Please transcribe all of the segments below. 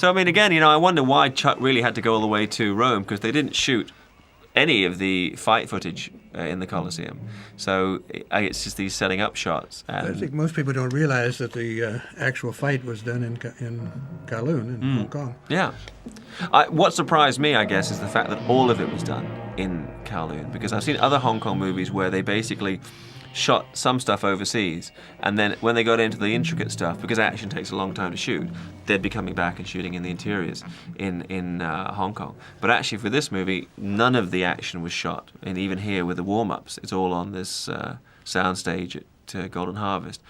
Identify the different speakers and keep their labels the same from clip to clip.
Speaker 1: So, I mean, again, I wonder why Chuck really had to go all the way to Rome, because they didn't shoot any of the fight footage in the Colosseum. So it's just these setting up shots. And
Speaker 2: I think most people don't realize that the actual fight was done in Kowloon, in Hong Kong.
Speaker 1: Yeah. What surprised me, I guess, is the fact that all of it was done in Kowloon, because I've seen other Hong Kong movies where they basically shot some stuff overseas, and then when they got into the intricate stuff, because action takes a long time to shoot, they'd be coming back and shooting in the interiors in Hong Kong. But actually for this movie, none of the action was shot, and even here with the warm-ups, it's all on this soundstage at Golden Harvest.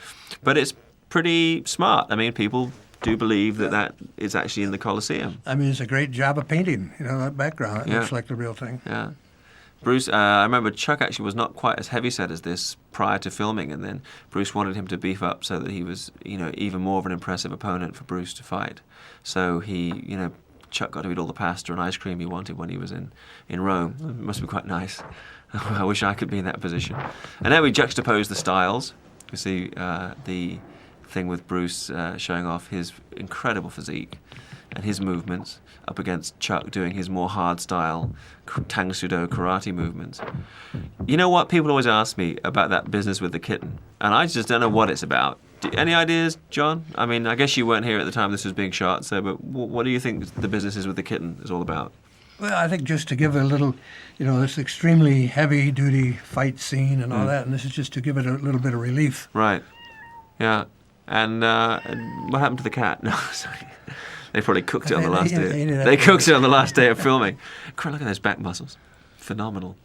Speaker 1: But it's pretty smart. I mean, people do believe that is actually in the Colosseum.
Speaker 2: I mean, it's a great job of painting, that background. It looks like the real thing.
Speaker 1: Yeah. Bruce, I remember Chuck actually was not quite as heavyset as this prior to filming, and then Bruce wanted him to beef up so that he was, even more of an impressive opponent for Bruce to fight. So Chuck got to eat all the pasta and ice cream he wanted when he was in Rome. It must be quite nice. I wish I could be in that position. And then we juxtapose the styles. You see the thing with Bruce showing off his incredible physique and his movements up against Chuck doing his more hard style Tang Sudo karate movements. You know what? People always ask me about that business with the kitten, and I just don't know what it's about. Any ideas, John? I mean, I guess you weren't here at the time this was being shot, but what do you think the business is with the kitten is all about?
Speaker 2: Well, I think just to give it a little, this extremely heavy-duty fight scene and all that, and this is just to give it a little bit of relief.
Speaker 1: Right. Yeah. And what happened to the cat? No, sorry. They probably cooked it on the last day. They cooked it on the last day of filming. Look at those back muscles. Phenomenal.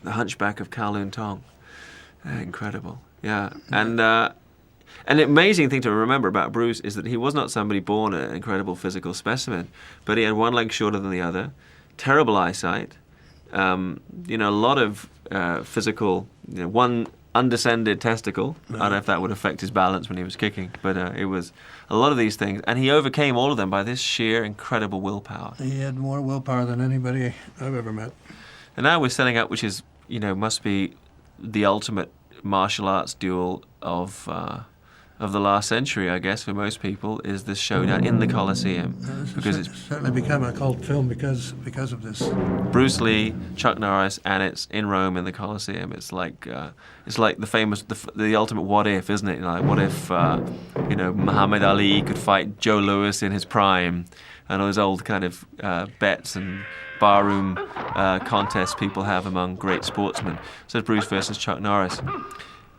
Speaker 1: The hunchback of Kowloon Tong. Incredible. Yeah. And the amazing thing to remember about Bruce is that he was not somebody born an incredible physical specimen, but he had one leg shorter than the other, terrible eyesight, a lot of physical, one undescended testicle. I don't know if that would affect his balance when he was kicking, but it was a lot of these things, and he overcame all of them by this sheer incredible willpower.
Speaker 2: He had more willpower than anybody I've ever met.
Speaker 1: And now we're setting up, which is, must be the ultimate martial arts duel of the last century, I guess, for most people, is this showdown in the Colosseum.
Speaker 2: Because it's certainly become a cult film because of this.
Speaker 1: Bruce Lee, Chuck Norris, and it's in Rome in the Colosseum. It's like the famous, the ultimate what if, isn't it? Like, what if Muhammad Ali could fight Joe Louis in his prime, and all those old kind of bets and barroom contests people have among great sportsmen. So it's Bruce versus Chuck Norris.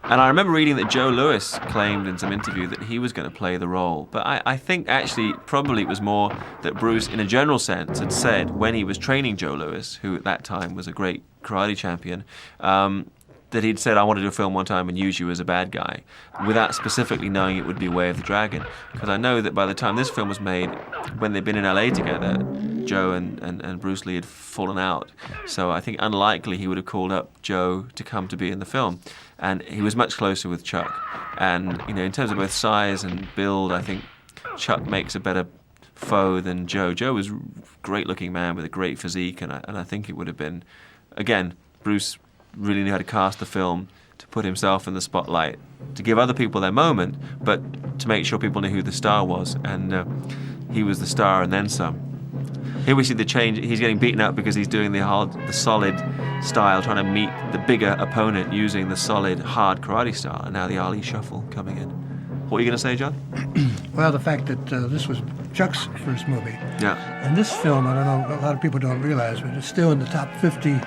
Speaker 1: And I remember reading that Joe Louis claimed in some interview that he was going to play the role. But I think actually probably it was more that Bruce, in a general sense, had said when he was training Joe Louis, who at that time was a great karate champion, that he'd said, I want to do a film one time and use you as a bad guy, without specifically knowing it would be Way of the Dragon. Because I know that by the time this film was made, when they'd been in LA together, Joe and Bruce Lee had fallen out. So I think unlikely he would have called up Joe to come to be in the film. And he was much closer with Chuck. And, in terms of both size and build, I think Chuck makes a better foe than Joe. Joe was a great-looking man with a great physique, and I think it would have been, again, Bruce really knew how to cast the film to put himself in the spotlight, to give other people their moment, but to make sure people knew who the star was. And he was the star and then some. Here we see the change. He's getting beaten up because he's doing the solid style, trying to meet the bigger opponent using the solid, hard karate style. And now the Ali shuffle coming in. What are you going to say, John?
Speaker 2: Well, the fact that this was Chuck's first movie.
Speaker 1: Yeah.
Speaker 2: And this film, I don't know, a lot of people don't realize, but it's still in the top 50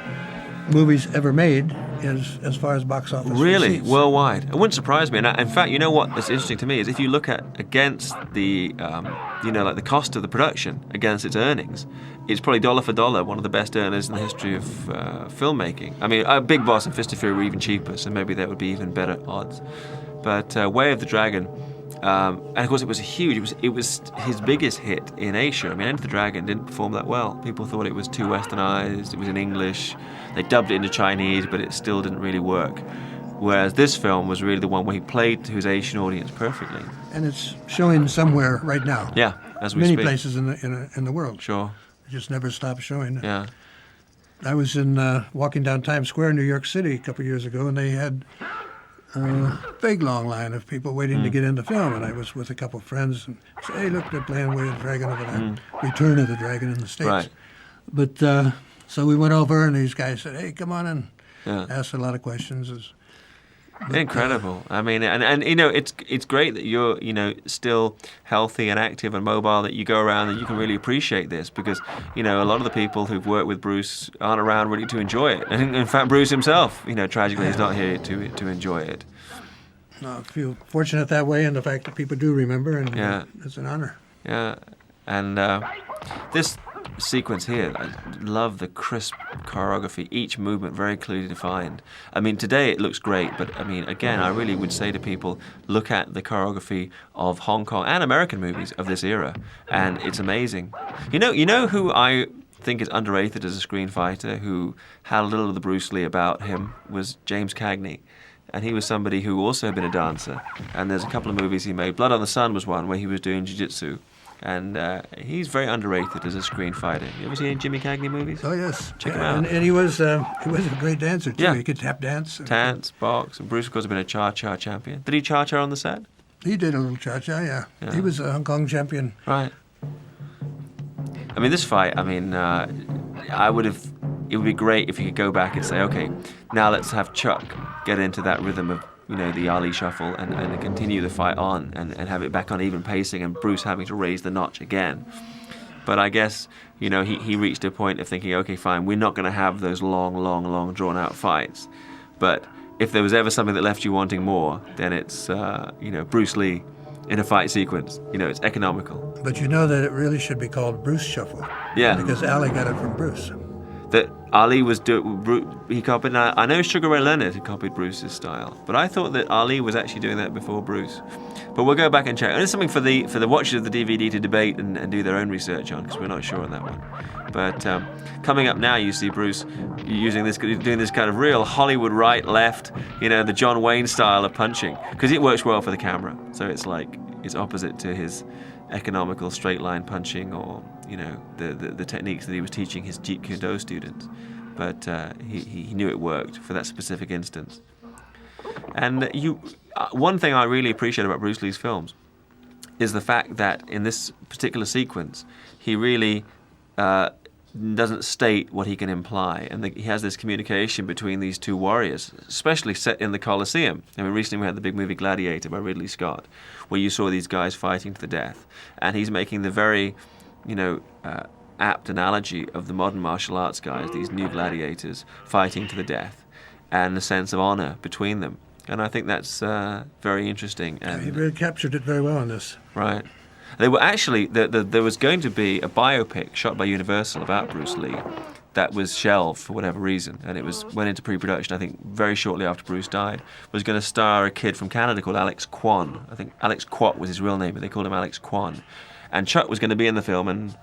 Speaker 2: movies ever made as far as box office
Speaker 1: Really?
Speaker 2: receipts.
Speaker 1: Worldwide? It wouldn't surprise me. And in fact, you know what is interesting to me is if you look at against the, like the cost of the production against its earnings, it's probably dollar for dollar one of the best earners in the history of filmmaking. I mean, Big Boss and Fist of Fury were even cheaper, so maybe that would be even better odds. But Way of the Dragon, and of course it was huge. It was his biggest hit in Asia. I mean, Enter the Dragon didn't perform that well. People thought it was too westernized. It was in English. They dubbed it into Chinese, but it still didn't really work. Whereas this film was really the one where he played to his Asian audience perfectly.
Speaker 2: And it's showing somewhere right now.
Speaker 1: Yeah, as we
Speaker 2: Many
Speaker 1: speak.
Speaker 2: places in the world.
Speaker 1: Sure.
Speaker 2: It just never stops showing.
Speaker 1: Yeah.
Speaker 2: I was walking down Times Square in New York City a couple of years ago, and they had big long line of people waiting to get into film, and I was with a couple of friends and said, "Hey, look, they're playing Way of the Dragon over there, Return of the Dragon in the States."
Speaker 1: Right.
Speaker 2: But so we went over, and these guys said, "Hey, come on in."
Speaker 1: Yeah.
Speaker 2: Asked a lot of questions.
Speaker 1: Incredible. I mean, and you know, it's great that you're, you know, still healthy and active and mobile, that you go around and you can really appreciate this, because, you know, a lot of the people who've worked with Bruce aren't around really to enjoy it. And in fact, Bruce himself, you know, tragically is not here to enjoy it.
Speaker 2: I feel fortunate that way, and the fact that people do remember, and
Speaker 1: Yeah.
Speaker 2: it's an honor.
Speaker 1: Yeah. And this sequence here, I love the crisp choreography, each movement very clearly defined. I mean, today it looks great, but I mean, again, I really would say to people, look at the choreography of Hong Kong and American movies of this era, and it's amazing. You know who I think is underrated as a screen fighter, who had a little of the Bruce Lee about him, was James Cagney. And he was somebody who also had been a dancer. And there's a couple of movies he made. Blood on the Sun was one where he was doing jiu-jitsu. And he's very underrated as a screen fighter. You ever seen any Jimmy Cagney movies?
Speaker 2: Oh yes,
Speaker 1: Check him out.
Speaker 2: And he was a great dancer too.
Speaker 1: Yeah.
Speaker 2: He could tap dance.
Speaker 1: Dance, box, and Bruce, of course, had been a cha-cha champion. Did he cha-cha on the set?
Speaker 2: He did a little cha-cha, yeah. He was a Hong Kong champion.
Speaker 1: Right. I mean, this fight, I mean, it would be great if you could go back and say, okay, now let's have Chuck get into that rhythm of, you know, the Ali shuffle and continue the fight on and have it back on even pacing, and Bruce having to raise the notch again. But I guess, you know, he reached a point of thinking, okay, fine, we're not going to have those long, drawn-out fights. But if there was ever something that left you wanting more, then it's, you know, Bruce Lee in a fight sequence. You know, it's economical.
Speaker 2: But you know that it really should be called Bruce Shuffle.
Speaker 1: Yeah.
Speaker 2: Because Ali got it from Bruce.
Speaker 1: That Ali was he copied. I know Sugar Ray Leonard had copied Bruce's style, but I thought that Ali was actually doing that before Bruce. But we'll go back and check. And it's something for the watchers of the DVD to debate and do their own research on, because we're not sure on that one. But coming up now, you see Bruce doing this kind of real Hollywood right left, you know, the John Wayne style of punching, because it works well for the camera. So it's like it's opposite to his economical straight line punching, or, you know, the techniques that he was teaching his Jeet Kune Do students. But he knew it worked for that specific instance. And one thing I really appreciate about Bruce Lee's films is the fact that in this particular sequence, he really doesn't state what he can imply, and he has this communication between these two warriors, especially set in the Colosseum. I mean, recently we had the big movie Gladiator by Ridley Scott, where you saw these guys fighting to the death, and he's making the very, you know, apt analogy of the modern martial arts guys, these new gladiators fighting to the death, and the sense of honor between them. And I think that's very interesting. And
Speaker 2: He really captured it very well in this.
Speaker 1: right. They were actually, there was going to be a biopic shot by Universal about Bruce Lee that was shelved for whatever reason, and it went into pre-production, I think, very shortly after Bruce died. Was going to star a kid from Canada called Alex Kwon. I think Alex Kwok was his real name, but they called him Alex Kwon. And Chuck was going to be in the film, and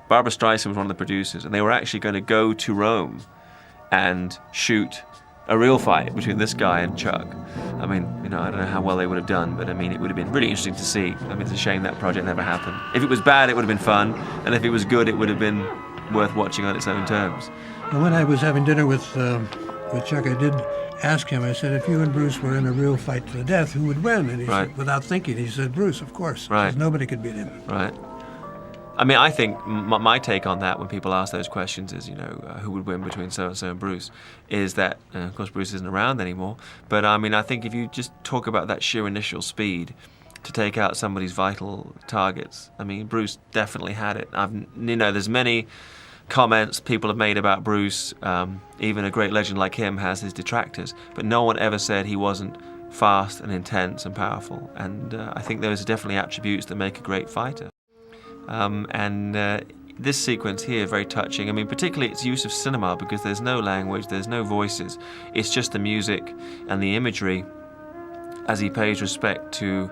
Speaker 1: Barbara Streisand was one of the producers, and they were actually going to go to Rome and shoot a real fight between this guy and Chuck. I mean, you know, I don't know how well they would have done, but I mean, it would have been really interesting to see. I mean, it's a shame that project never happened. If it was bad, it would have been fun, and if it was good, it would have been worth watching on its own terms.
Speaker 2: Well, when I was having dinner with Chuck, I did ask him, I said, if you and Bruce were in a real fight to the death, who would win? And he said, without thinking, he said, Bruce, of course.
Speaker 1: Right.
Speaker 2: Because nobody could beat him.
Speaker 1: Right. I mean, I think my take on that when people ask those questions is, you know, who would win between so-and-so and Bruce, is that, of course, Bruce isn't around anymore, but I mean, I think if you just talk about that sheer initial speed to take out somebody's vital targets, I mean, Bruce definitely had it. You know, there's many comments people have made about Bruce, even a great legend like him has his detractors, but no one ever said he wasn't fast and intense and powerful, and I think those are definitely attributes that make a great fighter. This sequence here, very touching. I mean, particularly its use of cinema, because there's no language, there's no voices. It's just the music and the imagery as he pays respect to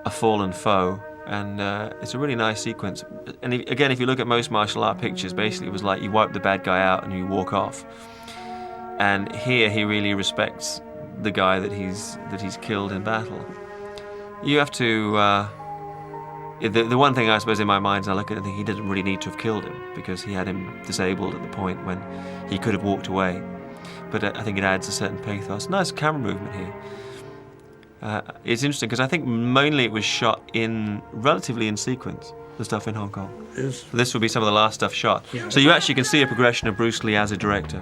Speaker 1: a fallen foe. And it's a really nice sequence. And again, if you look at most martial art pictures, basically it was like you wipe the bad guy out and you walk off. And here he really respects the guy that he's killed in battle. You have to... The one thing I suppose in my mind is I look at it and think he didn't really need to have killed him, because he had him disabled at the point when he could have walked away. But I think it adds a certain pathos. Nice camera movement here. it's interesting because I think mainly it was shot relatively in sequence, the stuff in Hong Kong.
Speaker 2: Is
Speaker 1: This will be some of the last stuff shot.
Speaker 2: Yeah.
Speaker 1: So you actually can see a progression of Bruce Lee as a director.